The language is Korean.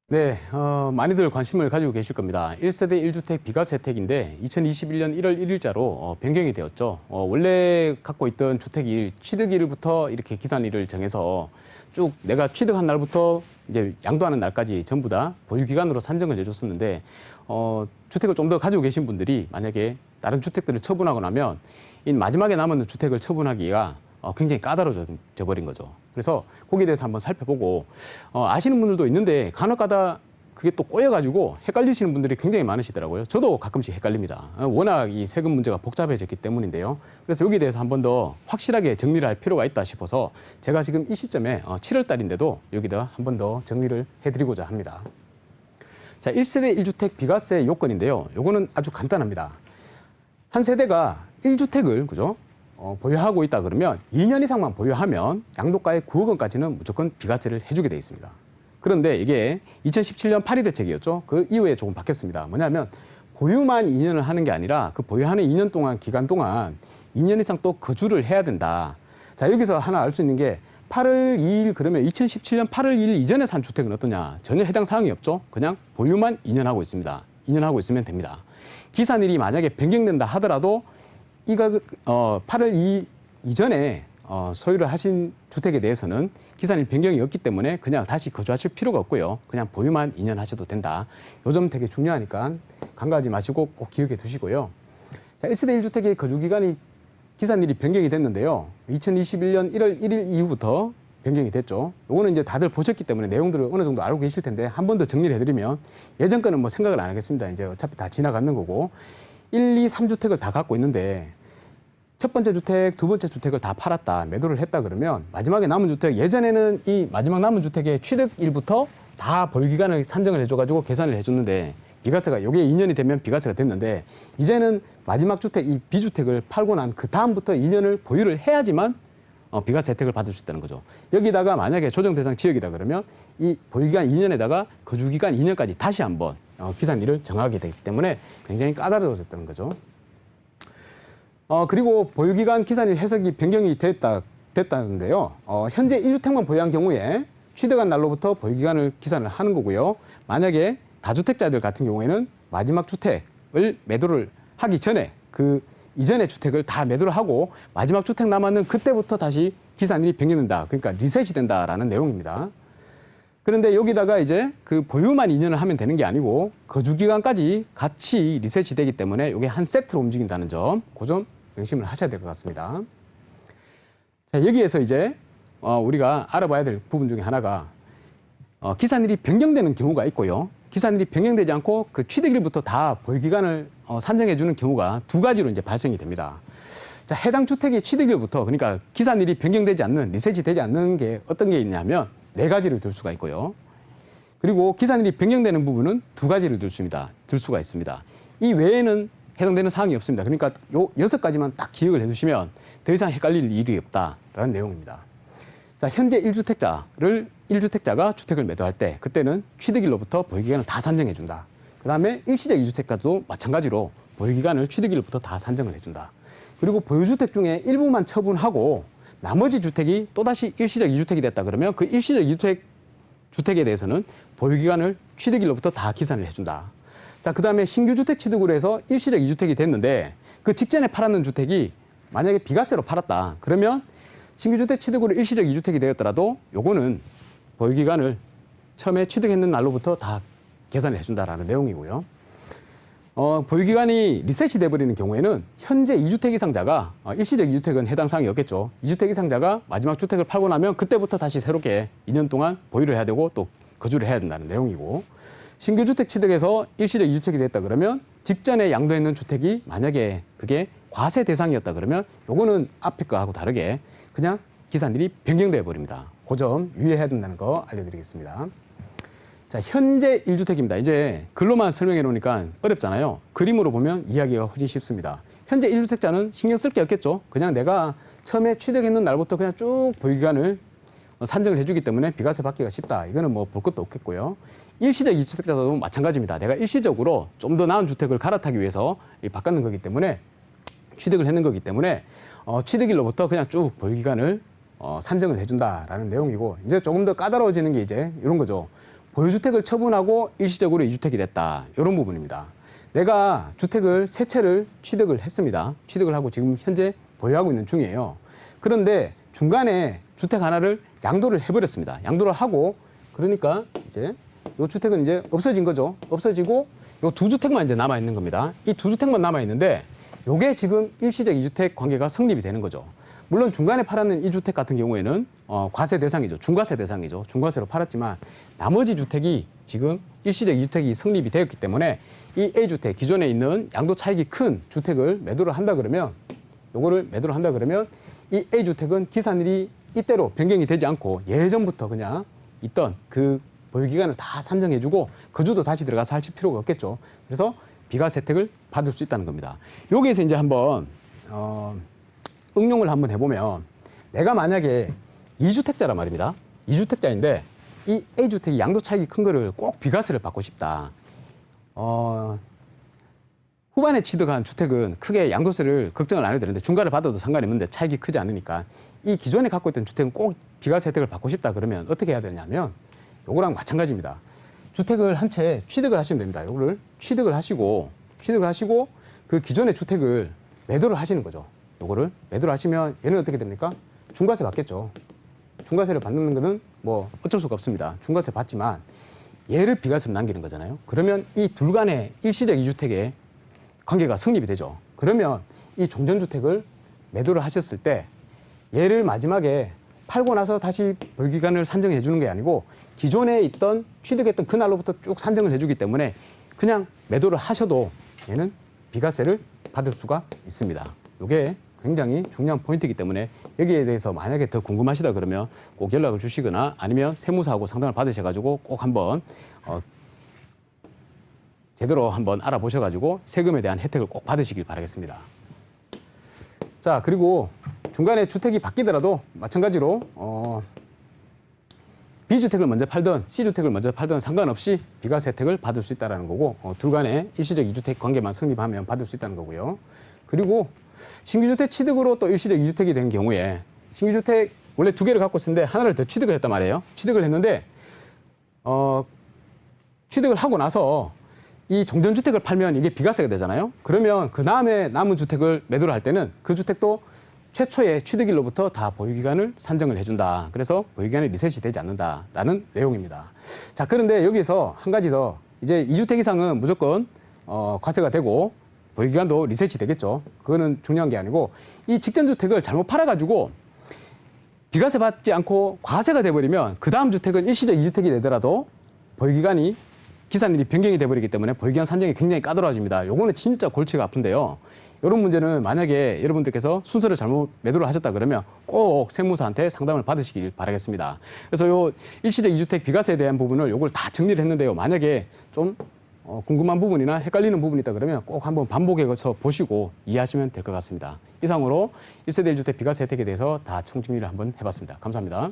네, 많이들 관심을 가지고 계실 겁니다. 1세대 1주택 비과세 혜택인데 2021년 1월 1일자로 변경이 되었죠. 원래 갖고 있던 주택일, 취득일부터 이렇게 기산일을 정해서 쭉 내가 취득한 날부터 이제 양도하는 날까지 전부 다 보유기간으로 산정을 해줬었는데 주택을 좀 더 가지고 계신 분들이 만약에 다른 주택들을 처분하고 나면 이 마지막에 남은 주택을 처분하기가 굉장히 까다로워져 버린 거죠. 그래서 거기에 대해서 한번 살펴보고 아시는 분들도 있는데 간혹가다 그게 또 꼬여가지고 헷갈리시는 분들이 굉장히 많으시더라고요. 저도 가끔씩 헷갈립니다. 워낙 이 세금 문제가 복잡해졌기 때문인데요. 그래서 여기에 대해서 한번 더 확실하게 정리를 할 필요가 있다 싶어서 제가 지금 이 시점에 7월 달인데도 여기다 한번 더 정리를 해드리고자 합니다. 자, 1세대 1주택 비과세 요건인데요. 요거는 아주 간단합니다. 한 세대가 1주택을 그죠? 보유하고 있다 그러면 2년 이상만 보유하면 양도가의 9억 원까지는 무조건 비과세를 해주게 돼 있습니다. 그런데 이게 2017년 파리 대책이었죠. 그 이후에 조금 바뀌었습니다. 뭐냐면 보유만 2년을 하는 게 아니라 그 보유하는 2년 동안 기간 동안 2년 이상 또 거주를 해야 된다. 자, 여기서 하나 알 수 있는 게 8월 2일 그러면 2017년 8월 2일 이전에 산 주택은 어떠냐? 전혀 해당 사항이 없죠. 그냥 보유만 2년 하고 있습니다. 2년 하고 있으면 됩니다. 기산일이 만약에 변경된다 하더라도 이거 8월 2일 이전에 소유를 하신 주택에 대해서는 기산일 변경이 없기 때문에 그냥 다시 거주하실 필요가 없고요. 그냥 보유만 2년 하셔도 된다. 요 점 되게 중요하니까 간과하지 마시고 꼭 기억해 두시고요. 자, 1세대 1주택의 거주기간이 기산일이 변경이 됐는데요. 2021년 1월 1일 이후부터 변경이 됐죠. 요거는 이제 다들 보셨기 때문에 내용들을 어느 정도 알고 계실 텐데 한 번 더 정리를 해드리면 예전 거는 뭐 생각을 안 하겠습니다. 이제 어차피 다 지나가는 거고 1, 2, 3주택을 다 갖고 있는데 첫 번째 주택, 두 번째 주택을 다 팔았다, 매도를 했다 그러면 마지막에 남은 주택, 예전에는 이 마지막 남은 주택의 취득일부터 다 보유기간을 산정을 해줘가지고 계산을 해줬는데 비과세가 요게 2년이 되면 비과세가 됐는데 이제는 마지막 주택, 이 B주택을 팔고 난 그 다음부터 2년을 보유를 해야지만 비과세 혜택을 받을 수 있다는 거죠. 여기다가 만약에 조정 대상 지역이다 그러면 이 보유기간 2년에다가 거주기간 2년까지 다시 한번 기산일을 정하게 되기 때문에 굉장히 까다로워졌다는 거죠. 그리고 보유기간 기산일 해석이 변경이 됐다는데요. 현재 1주택만 보유한 경우에 취득한 날로부터 보유기간을 기산을 하는 거고요. 만약에 다주택자들 같은 경우에는 마지막 주택을 매도를 하기 전에 그 이전의 주택을 다 매도를 하고 마지막 주택 남았는 그때부터 다시 기산일이 변경된다. 그러니까 리셋이 된다라는 내용입니다. 그런데 여기다가 이제 그 보유만 2년을 하면 되는 게 아니고 거주기간까지 같이 리셋이 되기 때문에 이게 한 세트로 움직인다는 점, 그 점 명심을 하셔야 될 것 같습니다. 자, 여기에서 이제 우리가 알아봐야 될 부분 중에 하나가 기산일이 변경되는 경우가 있고요. 기산일이 변경되지 않고 그 취득일부터 다 보유기간을 산정해 주는 경우가 두 가지로 이제 발생이 됩니다. 자, 해당 주택의 취득일부터 그러니까 기산일이 변경되지 않는, 리셋이 되지 않는 게 어떤 게 있냐면 네 가지를 들 수가 있고요. 그리고 기산일이 변경되는 부분은 두 가지를 들 수가 있습니다. 이 외에는 해당되는 사항이 없습니다. 그러니까 요 6가지만 딱 기억을 해두시면 더 이상 헷갈릴 일이 없다라는 내용입니다. 자, 현재 1주택자가 주택을 매도할 때 그때는 취득일로부터 보유기간을 다 산정해 준다. 그 다음에 일시적 2주택자도 마찬가지로 보유기간을 취득일로부터 다 산정을 해준다. 그리고 보유주택 중에 일부만 처분하고 나머지 주택이 또다시 일시적 2주택이 됐다 그러면 그 일시적 2주택 주택에 대해서는 보유기간을 취득일로부터 다 기산을 해준다. 자, 그 다음에 신규주택 취득으로 해서 일시적 2주택이 됐는데 그 직전에 팔았는 주택이 만약에 비과세로 팔았다. 그러면 신규주택 취득으로 일시적 2주택이 되었더라도 요거는 보유기간을 처음에 취득했는 날로부터 다 계산을 해준다라는 내용이고요. 보유기간이 리셋이 돼버리는 경우에는 현재 2주택 이상자가 일시적 2주택은 해당 사항이 없겠죠. 2주택 이상자가 마지막 주택을 팔고 나면 그때부터 다시 새롭게 2년 동안 보유를 해야 되고 또 거주를 해야 된다는 내용이고 신규주택 취득에서 일시적 2주택이 됐다 그러면 직전에 양도했는 주택이 만약에 그게 과세 대상이었다 그러면 요거는 앞에 거하고 다르게 그냥 기산일이 변경돼 버립니다. 그 점 유의해야 된다는 거 알려드리겠습니다. 자, 현재 1주택입니다. 이제 글로만 설명해 놓으니까 어렵잖아요. 그림으로 보면 이해하기가 훨씬 쉽습니다. 현재 1주택자는 신경 쓸 게 없겠죠. 그냥 내가 처음에 취득했는 날부터 그냥 쭉 보유기간을 산정을 해주기 때문에 비과세 받기가 쉽다. 이거는 뭐 볼 것도 없겠고요. 일시적 2주택자도 마찬가지입니다. 내가 일시적으로 좀 더 나은 주택을 갈아타기 위해서 바꾸는 거기 때문에 취득을 했는 거기 때문에 취득일로부터 그냥 쭉 보유기간을 산정을 해준다라는 내용이고 이제 조금 더 까다로워지는 게 이제 이런 거죠. 보유주택을 처분하고 일시적으로 이주택이 됐다. 이런 부분입니다. 내가 주택을 세 채를 취득을 했습니다. 취득을 하고 지금 현재 보유하고 있는 중이에요. 그런데 중간에 주택 하나를 양도를 해버렸습니다. 양도를 하고 그러니까 이제 이 주택은 이제 없어진 거죠. 없어지고 이 두 주택만 이제 남아 있는 겁니다. 이 두 주택만 남아 있는데 요게 지금 일시적 이주택 관계가 성립이 되는 거죠. 물론 중간에 팔았는 이 주택 같은 경우에는 과세 대상이죠. 중과세 대상이죠. 중과세로 팔았지만 나머지 주택이 지금 일시적 이주택이 성립이 되었기 때문에 이 A주택, 기존에 있는 양도 차익이 큰 주택을 매도를 한다 그러면 요거를 매도를 한다 그러면 이 A주택은 기산일이 이때로 변경이 되지 않고 예전부터 그냥 있던 그 보유기간을 다 산정해주고 거주도 다시 들어가서 할 필요가 없겠죠. 그래서 비과세 혜택을 받을 수 있다는 겁니다. 여기에서 이제 한번 응용을 한번 해보면 내가 만약에 2주택자란 말입니다. 2주택자인데 이 A주택이 양도 차익이 큰 거를 꼭 비과세를 받고 싶다. 후반에 취득한 주택은 크게 양도세를 걱정을 안 해도 되는데 중간에 받아도 상관이 없는데 차익이 크지 않으니까 이 기존에 갖고 있던 주택은 꼭 비과세 혜택을 받고 싶다 그러면 어떻게 해야 되냐면 요거랑 마찬가지입니다. 주택을 한 채 취득을 하시면 됩니다. 요거를 취득을 하시고 그 기존의 주택을 매도를 하시는 거죠. 요거를 매도를 하시면 얘는 어떻게 됩니까? 중과세 받겠죠. 중과세를 받는 거는 뭐 어쩔 수가 없습니다. 중과세 받지만 얘를 비과세로 남기는 거잖아요. 그러면 이 둘 간의 일시적 이주택의 관계가 성립이 되죠. 그러면 이 종전주택을 매도를 하셨을 때 얘를 마지막에 팔고 나서 다시 보유기간을 산정해 주는 게 아니고 기존에 있던 취득했던 그날로부터 쭉 산정을 해주기 때문에 그냥 매도를 하셔도 얘는 비과세를 받을 수가 있습니다. 이게 굉장히 중요한 포인트이기 때문에 여기에 대해서 만약에 더 궁금하시다 그러면 꼭 연락을 주시거나 아니면 세무사하고 상담을 받으셔가지고 꼭 한번 제대로 한번 알아보셔가지고 세금에 대한 혜택을 꼭 받으시길 바라겠습니다. 자, 그리고 중간에 주택이 바뀌더라도 마찬가지로 B주택을 먼저 팔든 C주택을 먼저 팔든 상관없이 비과세 혜택을 받을 수 있다는 거고 둘 간의 일시적 이주택 관계만 성립하면 받을 수 있다는 거고요. 그리고 신규주택 취득으로 또 일시적 이주택이 된 경우에 신규주택 원래 두 개를 갖고 있었는데 하나를 더 취득을 했단 말이에요. 취득을 했는데 취득을 하고 나서 이 종전주택을 팔면 이게 비과세가 되잖아요. 그러면 그 다음에 남은 주택을 매도를 할 때는 그 주택도 최초의 취득일로부터 다 보유기간을 산정을 해준다. 그래서 보유기간이 리셋이 되지 않는다라는 내용입니다. 자, 그런데 여기서 한 가지 더 이제 2주택 이상은 무조건 과세가 되고 보유기간도 리셋이 되겠죠. 그거는 중요한 게 아니고 이 직전주택을 잘못 팔아가지고 비과세 받지 않고 과세가 돼버리면 그 다음 주택은 일시적 2주택이 되더라도 보유기간이 기산일이 변경이 돼버리기 때문에 보유기간 산정이 굉장히 까다로워집니다. 요거는 진짜 골치가 아픈데요. 이런 문제는 만약에 여러분들께서 순서를 잘못 매도를 하셨다 그러면 꼭 세무사한테 상담을 받으시길 바라겠습니다. 그래서 요 일시적 2주택 비과세에 대한 부분을 요걸 다 정리를 했는데요. 만약에 좀 궁금한 부분이나 헷갈리는 부분이 있다 그러면 꼭 한번 반복해서 보시고 이해하시면 될 것 같습니다. 이상으로 1세대 1주택 비과세 혜택에 대해서 다 총정리를 한번 해봤습니다. 감사합니다.